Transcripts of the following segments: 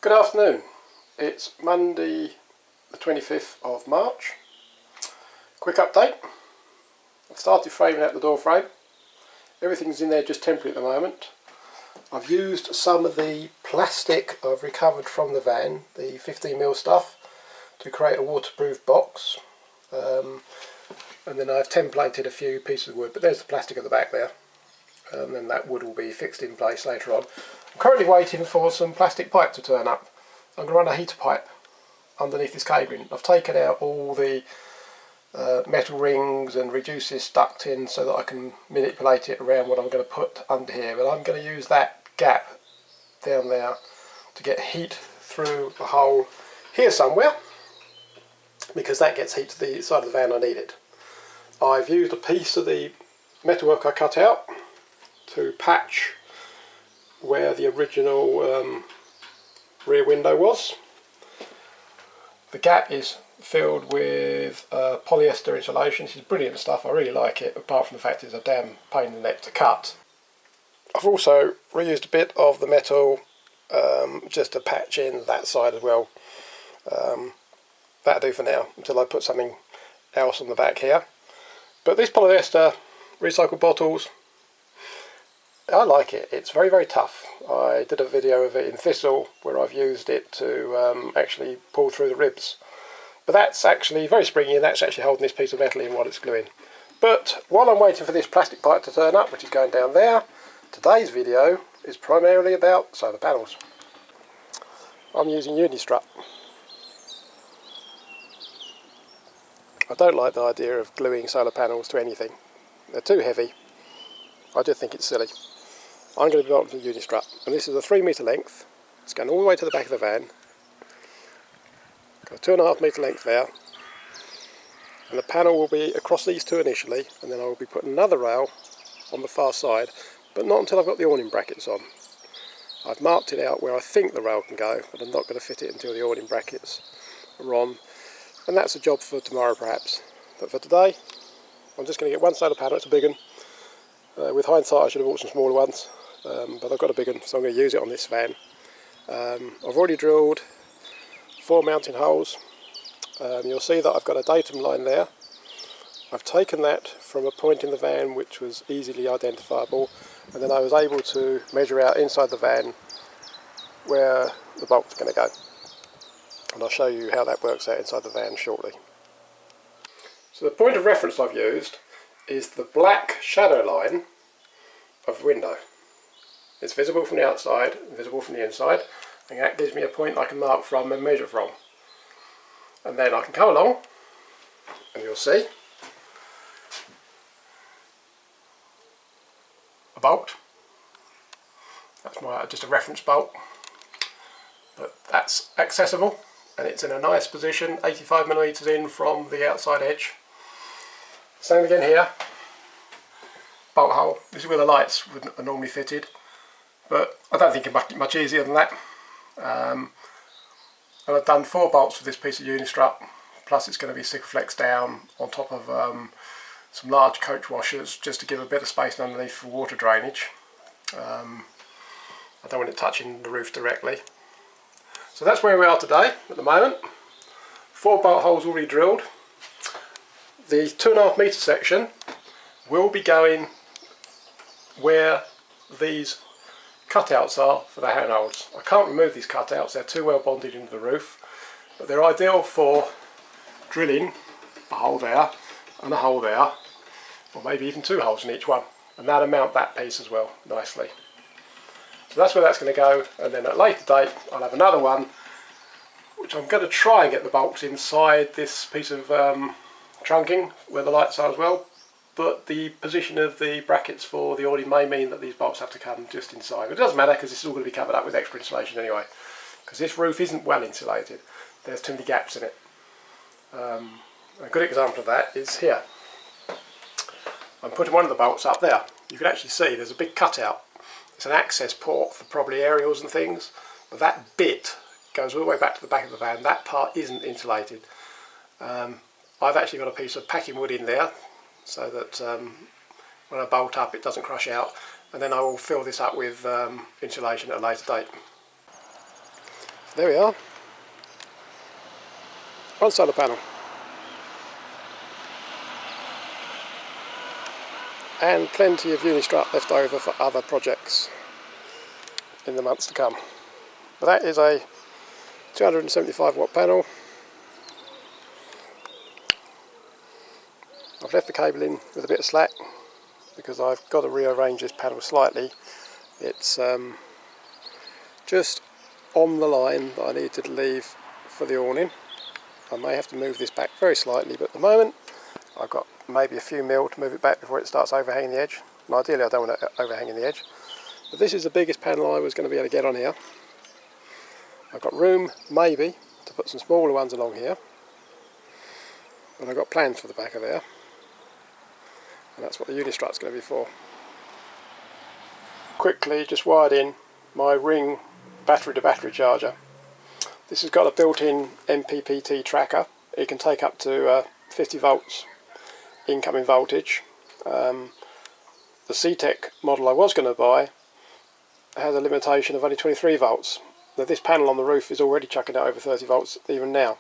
Good afternoon. It's Monday the 25th of March. Quick update. I've started framing out the door frame. Everything's in there just temporary at the moment. I've used some of the plastic I've recovered from the van, the 15mm stuff, to create a waterproof box. And then I've templated a few pieces of wood, but there's the plastic at the back there. And then that wood will be fixed in place later on. I'm currently waiting for some plastic pipe to turn up. I'm going to run a heater pipe underneath this cabling. I've taken out all the metal rings and reduced this ducting so that I can manipulate it around what I'm going to put under here. But I'm going to use that gap down there to get heat through a hole here somewhere, because that gets heat to the side of the van I need it. I've used a piece of the metalwork I cut out to patch where the original rear window was. The gap is filled with polyester insulation. This is brilliant stuff, I really like it, apart from the fact it's a damn pain in the neck to cut. I've also reused a bit of the metal just to patch in that side as well. That'll do for now until I put something else on the back here. But these polyester recycled bottles, I like it. It's very, very tough. I did a video of it in Thistle where I've used it to actually pull through the ribs. But that's actually very springy, and that's actually holding this piece of metal in while it's gluing. But while I'm waiting for this plastic pipe to turn up, which is going down there, today's video is primarily about solar panels. I'm using Unistrut. I don't like the idea of gluing solar panels to anything. They're too heavy. I just think it's silly. I'm going to be bolting the Unistrut, and this is a 3 metre length. It's going all the way to the back of the van. Got a 2.5 metre length there, and the panel will be across these two initially, and then I will be putting another rail on the far side, but not until I've got the awning brackets on. I've marked it out where I think the rail can go, but I'm not going to fit it until the awning brackets are on, and that's a job for tomorrow perhaps. But for today, I'm just going to get one solar panel. It's a big one. With hindsight I should have bought some smaller ones, but I've got a big one, so I'm going to use it on this van. I've already drilled 4 mounting holes. You'll see that I've got a datum line there. I've taken that from a point in the van which was easily identifiable, and then I was able to measure out inside the van where the bolt's going to go. And I'll show you how that works out inside the van shortly. So the point of reference I've used is the black shadow line of the window. It's visible from the outside, visible from the inside, and that gives me a point I can mark from and measure from. And then I can come along, and you'll see a bolt. That's just a reference bolt, but that's accessible, and it's in a nice position, 85mm in from the outside edge. Same again here. Bolt hole. This is where the lights are normally fitted, but I don't think it's much easier than that. And I've done 4 bolts for this piece of Unistrut, plus it's going to be Sikaflex down on top of some large coach washers just to give a bit of space underneath for water drainage. I don't want it touching the roof directly. So that's where we are today at the moment. 4 bolt holes already drilled. The 2.5 metre section will be going where these cutouts are for the handholds. I can't remove these cutouts, they're too well bonded into the roof, but they're ideal for drilling a hole there and a hole there, or maybe even 2 holes in each one, and that'll mount that piece as well nicely. So that's where that's going to go, and then at a later date I'll have another one which I'm going to try and get the bolts inside this piece of trunking where the lights are as well. But the position of the brackets for the awning may mean that these bolts have to come just inside. But it doesn't matter, because this is all going to be covered up with extra insulation anyway, because this roof isn't well insulated. There's too many gaps in it. A good example of that is here. I'm putting one of the bolts up there. You can actually see there's a big cutout. It's an access port for probably aerials and things, but that bit goes all the way back to the back of the van. That part isn't insulated. I've actually got a piece of packing wood in there, so that when I bolt up it doesn't crush out, and then I will fill this up with insulation at a later date. There we are. One solar panel. And plenty of Unistrut left over for other projects in the months to come. But that is a 275 watt panel. I've left the cable in with a bit of slack because I've got to rearrange this panel slightly. It's just on the line that I needed to leave for the awning. I may have to move this back very slightly, but at the moment I've got maybe a few mil to move it back before it starts overhanging the edge. And ideally I don't want it overhanging the edge. But this is the biggest panel I was going to be able to get on here. I've got room, maybe, to put some smaller ones along here. And I've got plans for the back of there. And that's what the Unistrut's going to be for. Quickly just wired in my Ring battery to battery charger. This has got a built-in MPPT tracker. It can take up to 50 volts incoming voltage. The C-Tech model I was going to buy has a limitation of only 23 volts. Now this panel on the roof is already chucking out over 30 volts even now.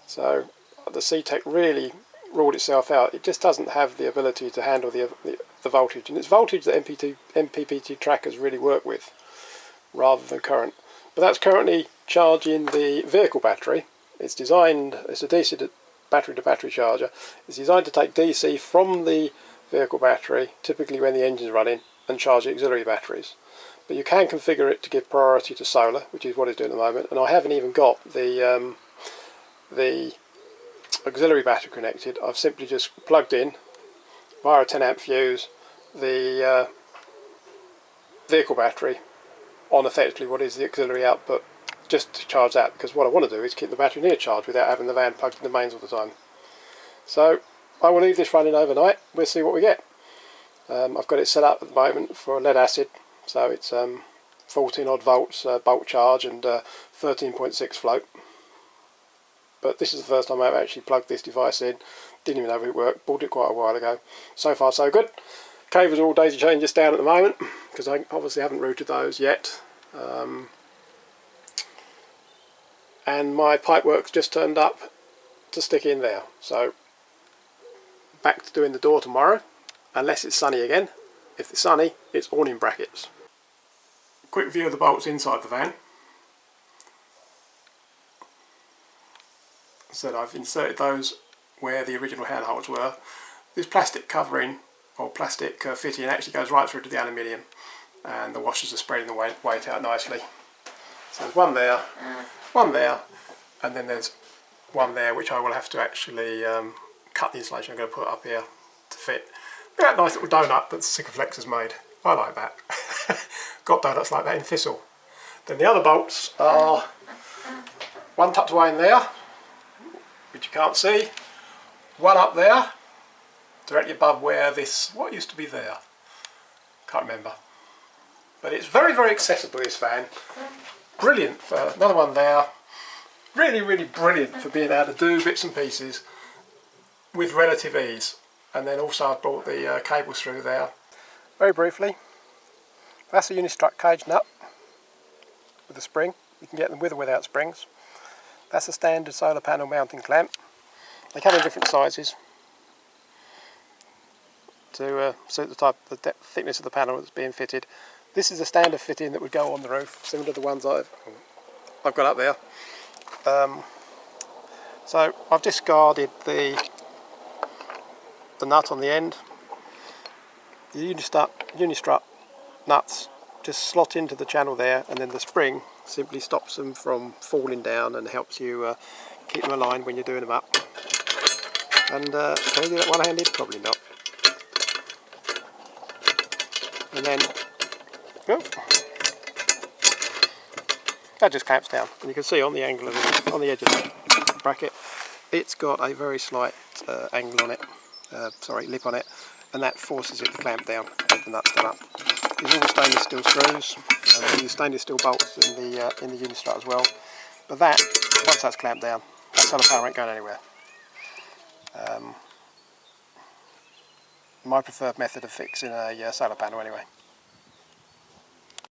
So the C-Tech really ruled itself out. It just doesn't have the ability to handle the voltage, and it's voltage that MPPT trackers really work with rather than current. But that's currently charging the vehicle battery. It's a DC battery to battery charger. It's designed to take DC from the vehicle battery, typically when the engine's running, and charge the auxiliary batteries. But you can configure it to give priority to solar, which is what it's doing at the moment. And I haven't even got the auxiliary battery connected. I've simply just plugged in via a 10 amp fuse the vehicle battery on effectively what is the auxiliary output, just to charge that, because what I want to do is keep the battery near charge without having the van plugged in the mains all the time. So I will leave this running overnight. We'll see what we get. I've got it set up at the moment for lead acid, so it's 14 odd volts bulk charge and 13.6 float. But this is the first time I've actually plugged this device in. Didn't even know if it worked. Bought it quite a while ago. So far so good. Cables are all daisy chained just down at the moment because I obviously haven't routed those yet. And my pipework's just turned up to stick in there. So back to doing the door tomorrow, unless it's sunny again. If it's sunny, it's awning brackets. Quick view of the bolts inside the van. So I've inserted those where the original handholds were. This plastic covering or plastic fitting actually goes right through to the aluminium, and the washers are spreading the weight out nicely. So there's one there, and then there's one there which I will have to actually cut the insulation I'm going to put up here to fit. That nice little donut that Sikaflex has made. I like that. Got donuts like that in Thistle. Then the other bolts are one tucked away in there, which you can't see, one up there, directly above where this, what used to be there, can't remember. But it's very, very accessible, this van. Brilliant for another one there. Really, really brilliant for being able to do bits and pieces with relative ease. And then also I've brought the cables through there. Very briefly, that's a Unistrut cage nut with a spring. You can get them with or without springs. That's a standard solar panel mounting clamp. They come in different sizes to suit the thickness of the panel that's being fitted. This is a standard fitting that would go on the roof, similar to the ones I've got up there. So I've discarded the nut on the end. The Unistrut nuts just slot into the channel there, and then the spring simply stops them from falling down and helps you keep them aligned when you're doing them up. And can you do that one-handed? Probably not. And then that just clamps down, and you can see on the angle of it, on the edge of the bracket, it's got a very slight angle on it, lip on it, and that forces it to clamp down with the nuts done up. These are all stainless steel screws, and we use stainless steel bolts in the Unistrut as well. But that, once that's clamped down, that solar panel ain't going anywhere. My preferred method of fixing a solar panel anyway.